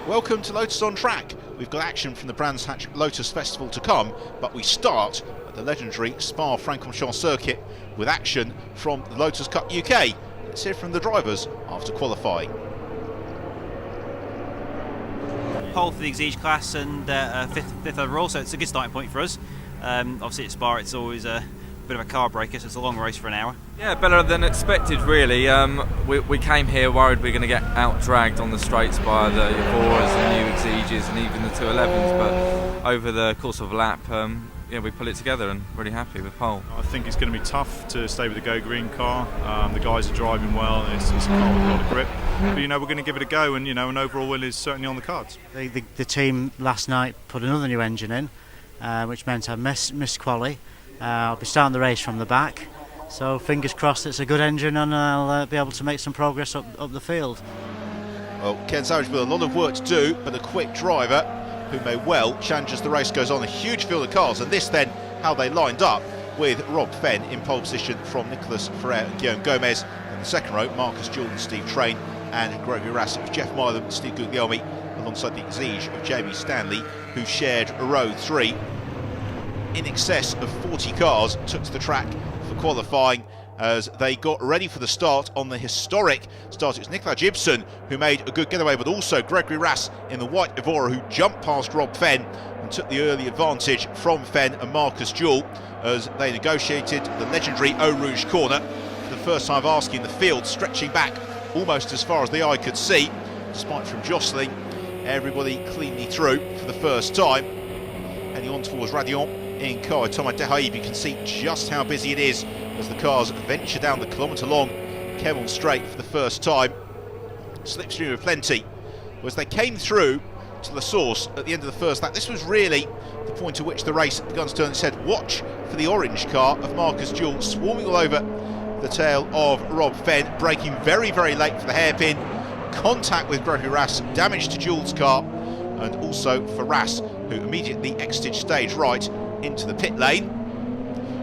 Welcome to Lotus on Track. We've got action from the Brands Hatch Lotus Festival to come, but we start at the legendary Spa-Francorchamps circuit with action from the Lotus Cup UK. Let's hear from the drivers after qualifying. Pole for the Exige class and fifth overall, so it's a good starting point for us. Obviously at Spa it's always a bit of a car breaker, so it's a long race for an hour. Yeah, better than expected really. We came here worried we're going to get out-dragged on the straights by the Evoras and new Exiges and even the 211s, but over the course of a lap, we pull it together and really happy with pole. I think it's going to be tough to stay with the Go Green car. The guys are driving well, and it's a car with a lot of grip. But we're going to give it a go, and an overall win is certainly on the cards. The team last night put another new engine in, which meant I missed quali. I'll be starting the race from the back, so fingers crossed it's a good engine and I'll be able to make some progress up the field. Well, Ken Savage with a lot of work to do, but a quick driver who may well challenge as the race goes on. A huge field of cars, and this then how they lined up, with Rob Fenn in pole position from Nicolas Ferrer and Guillaume Gomez. In the second row, Marcus Jewell and Steve Train, and Gregory Rass of Jeff Milam and Steve Guglielmi, alongside the Exige of Jamie Stanley, who shared row 3. In excess of 40 cars took to the track for qualifying as they got ready for the start on the historic start. It was Nicola Gibson who made a good getaway, but also Gregory Rass in the white Evora, who jumped past Rob Fenn and took the early advantage from Fenn and Marcus Jewell as they negotiated the legendary Eau Rouge corner for the first time of asking. The field stretching back almost as far as the eye could see, despite from jostling everybody cleanly through for the first time. Heading on towards Radion in car Thomas Dehaib, you can see just how busy it is as the cars venture down the kilometre-long Kevin Straight for the first time. Slipstream of plenty. As they came through to La Source at the end of the first lap, this was really the point at which the race began to turn. It said, watch for the orange car of Marcus Jewell swarming all over the tail of Rob Fenn, braking very, very late for the hairpin. Contact with Gregory Rass, damage to Jewell's car, and also for Rass, who immediately exited stage right into the pit lane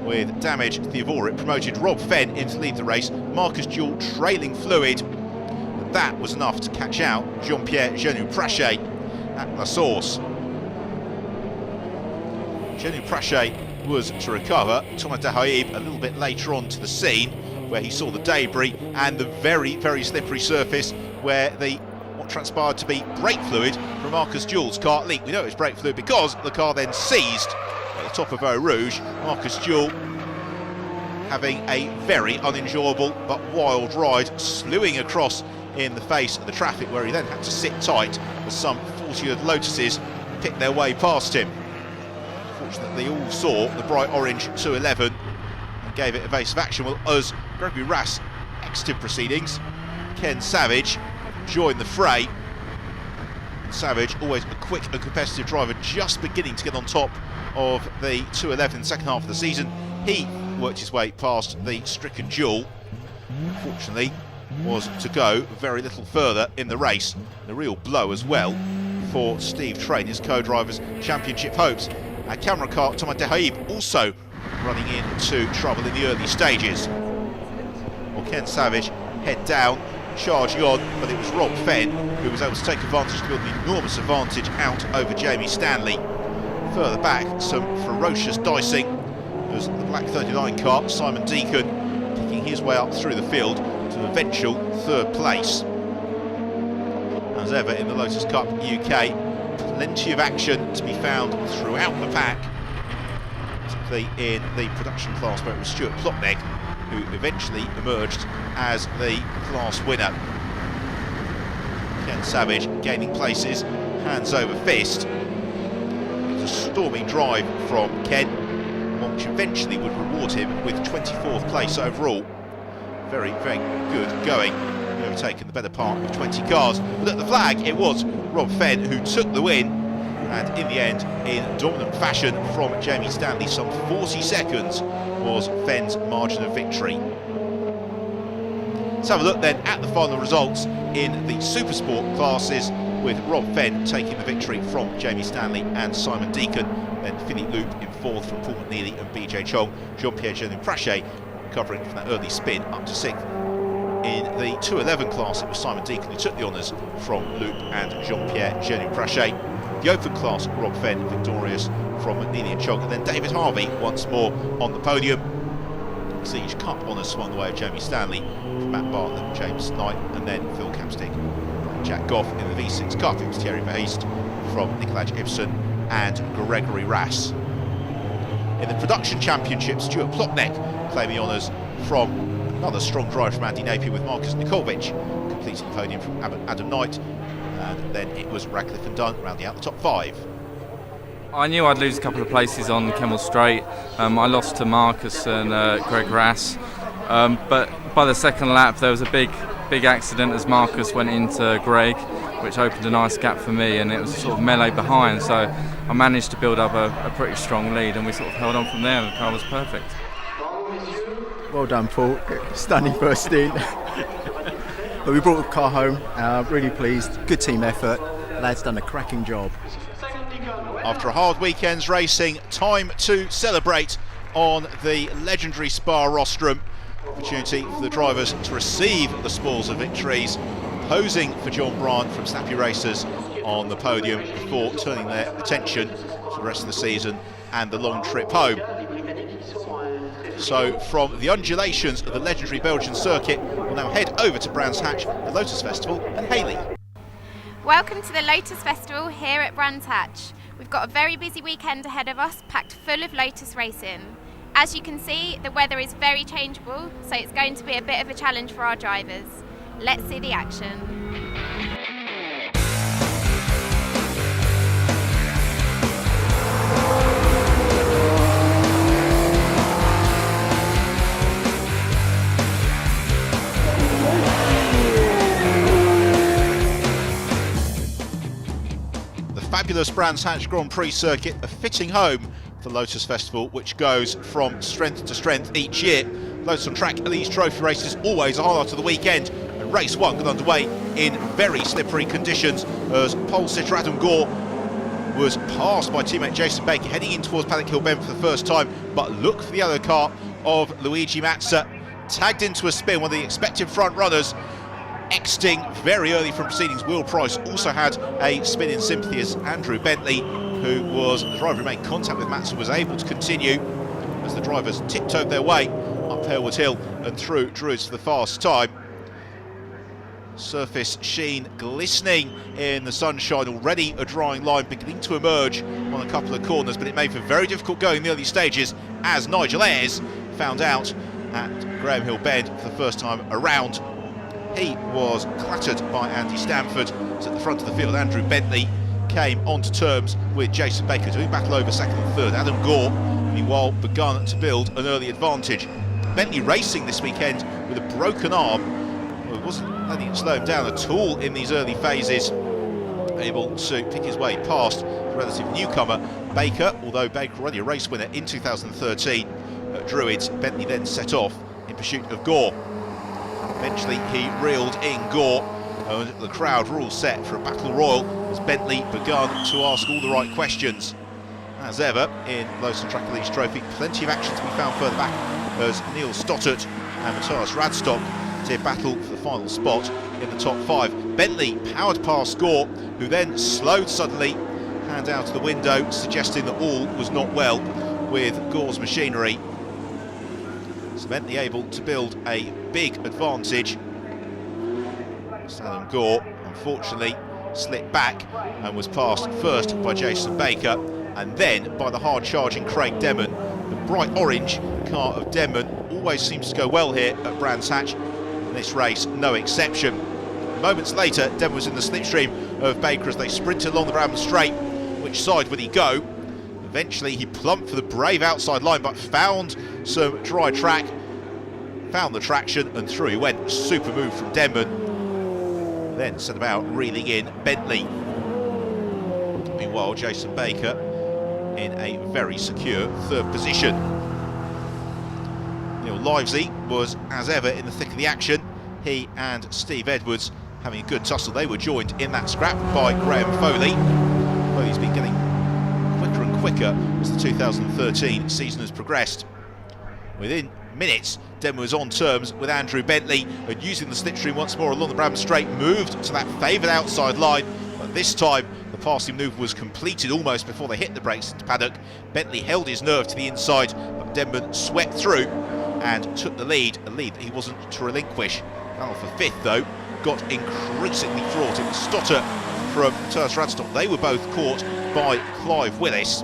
with damage to the Evora. It promoted Rob Fenn in to lead the race, Marcus Jewell trailing fluid, and that was enough to catch out Jean-Pierre Genou-Prachet at La Source. Genou-Prachet was to recover. Thomas Dehaib a little bit later on to the scene where he saw the debris and the very, very slippery surface where what transpired to be brake fluid from Marcus Jewell's car leaked. We know it's brake fluid because the car then seized at the top of Eau Rouge. Marcus Jewell having a very unenjoyable but wild ride, slewing across in the face of the traffic, where he then had to sit tight as some 40 odd Lotuses picked their way past him. Fortunately, they all saw the bright orange 211 and gave it evasive action. Well, as Gregory Rass exited proceedings, Ken Savage joined the fray. Savage, always a quick and competitive driver, just beginning to get on top of the 211 in the second half of the season. He worked his way past the stricken Jewell. Fortunately, was to go very little further in the race. A real blow as well for Steve Train, his co-driver's championship hopes. Our camera car, Thomas Dehaib, also running into trouble in the early stages. Well, Ken Savage head down, charging on, but it was Rob Fenn who was able to take advantage, to build an enormous advantage out over Jamie Stanley. Further back, some ferocious dicing as the black 39 car, Simon Deacon, picking his way up through the field to eventual third place. As ever in the Lotus Cup UK, plenty of action to be found throughout the pack, particularly in the production class where it was Stuart Plotnick who eventually emerged as the class winner. Ken Savage gaining places, hands over fist. It was a storming drive from Ken, one which eventually would reward him with 24th place overall. Very, very good going. He overtaken the better part of 20 cars. But at the flag, it was Rob Fenn who took the win, and in the end, in dominant fashion from Jamie Stanley, some 40 seconds was Fenn's margin of victory. Let's have a look then at the final results in the Supersport classes, with Rob Fenn taking the victory from Jamie Stanley and Simon Deacon, then Philippe Loup in fourth from Paul McNeely and BJ Chong. Jean-Pierre Genou-Prachet recovering from that early spin up to sixth. In the 211 class, it was Simon Deacon who took the honours from Loop and Jean-Pierre Genou-Prachet. The open class, Rob Fenn victorious from Neely and Chog, and then David Harvey once more on the podium. Exige Cup honours swung the way of Jamie Stanley from Matt Bartlett, James Knight, and then Phil Capstick. Jack Goff in the V6 Cup, it was Thierry Verheest from Nicolaj Ibsen and Gregory Rass. In the Production Championships, Stuart Plotnick claiming the honours from another strong drive from Andy Napier with Marcus Nikolvic completing the podium from Adam Knight, and then it was Radcliffe and Dunn rounding out the top 5. I knew I'd lose a couple of places on Kemmel Straight. I lost to Marcus and Greg Rass, but by the second lap there was a big accident as Marcus went into Greg, which opened a nice gap for me, and it was sort of melee behind, so I managed to build up a pretty strong lead, and we sort of held on from there, and the car was perfect. Well done, Paul. Stunning first stint. But we brought the car home. Really pleased. Good team effort. Lads done a cracking job. After a hard weekend's racing, time to celebrate on the legendary Spa rostrum. Opportunity for the drivers to receive the spoils of victories, posing for John Brand from Snappy Racers on the podium before turning their attention to the rest of the season and the long trip home. So from the undulations of the legendary Belgian circuit, we'll now head over to Brands Hatch, the Lotus Festival, and Hayley. Welcome to the Lotus Festival here at Brands Hatch. We've got a very busy weekend ahead of us, packed full of Lotus racing. As you can see, the weather is very changeable, so it's going to be a bit of a challenge for our drivers. Let's see the action. Fabulous Brands Hatch Grand Prix circuit, a fitting home for Lotus Festival, which goes from strength to strength each year. Lotus on Track Elise Trophy races always a highlight of the weekend, and race 1 got underway in very slippery conditions as pole sitter Adam Gore was passed by teammate Jason Baker heading in towards Paddock Hill Bend for the first time, but look for the yellow car of Luigi Mazza, tagged into a spin, one of the expected front runners. Exiting very early from proceedings, Will Price also had a spin in sympathy as Andrew Bentley, who was the driver who made contact with Matson, was able to continue as the drivers tiptoed their way up Harewood Hill and through Druids for the fast time. Surface sheen glistening in the sunshine, already a drying line beginning to emerge on a couple of corners, but it made for very difficult going in the early stages as Nigel Ayres found out at Graham Hill Bend for the first time around. He was clattered by Andy Stanford. At the front of the field, Andrew Bentley came onto terms with Jason Baker, doing battle over second and third. Adam Gore, meanwhile, begun to build an early advantage. Bentley racing this weekend with a broken arm. Well, it wasn't letting it slow him down at all in these early phases. Able to pick his way past the relative newcomer Baker, although Baker already a race winner in 2013 at Druids. Bentley then set off in pursuit of Gore. Eventually he reeled in Gore, and the crowd were all set for a battle royal as Bentley begun to ask all the right questions. As ever in Lotus on Track Elise Trophy, plenty of action to be found further back as Neil Stottert and Matthias Radstock did battle for the final spot in the top 5. Bentley powered past Gore, who then slowed suddenly, hand out of the window, suggesting that all was not well with Gore's machinery. So Bentley able to build a big advantage. Stallion Gore, unfortunately, slipped back and was passed first by Jason Baker and then by the hard-charging Craig Denman. The bright orange car of Denman always seems to go well here at Brands Hatch, and this race no exception. Moments later, Denman was in the slipstream of Baker as they sprinted along the Bramham Straight. Which side would he go? Eventually he plumped for the brave outside line, but found some dry track, found the traction, and through he went. Super move from Denman. Then set about reeling in Bentley. Meanwhile, Jason Baker in a very secure third position. Neil Livesey was, as ever, in the thick of the action. He and Steve Edwards having a good tussle. They were joined in that scrap by Graham Foley. Foley's been getting quicker and quicker as the 2013 season has progressed. Within minutes. Denman was on terms with Andrew Bentley, and using the slipstream once more along the Bramham Straight, moved to that favoured outside line, but this time the passing move was completed almost before they hit the brakes into paddock. Bentley held his nerve to the inside, but Denman swept through and took the lead, a lead that he wasn't to relinquish. Battle for fifth though got increasingly fraught. It was Stotter from Turris Radstock. They were both caught by Clive Willis.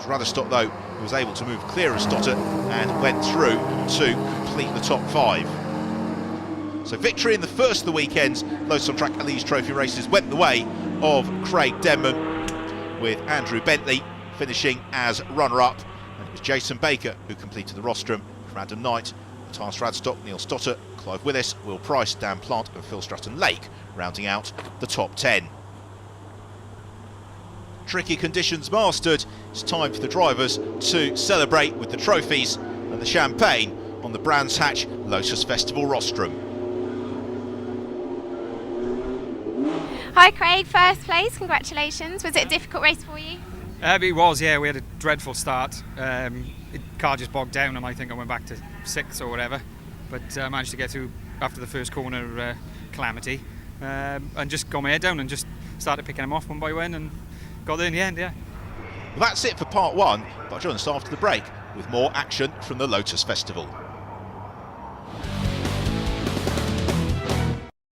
Radstock though was able to move clear of Stotter and went through to complete the top 5. So victory in the first of the weekend's Lotus on Track Elise Trophy races went the way of Craig Denman, with Andrew Bentley finishing as runner-up, and it was Jason Baker who completed the rostrum from Adam Knight, Matthias Radstock, Neil Stotter, Clive Willis, Will Price, Dan Plant and Phil Stratton-Lake rounding out the top 10. Tricky conditions mastered, it's time for the drivers to celebrate with the trophies and the champagne on the Brands Hatch Lotus Festival rostrum. Hi Craig, first place, congratulations. Was it a difficult race for you? It was, yeah. We had a dreadful start. Car just bogged down and I think I went back to 6th or whatever, but managed to get through after the first corner calamity, and just got my head down and just started picking them off one by one and got there in the end, yeah. Well, that's it for part 1, but join us after the break with more action from the Lotus Festival.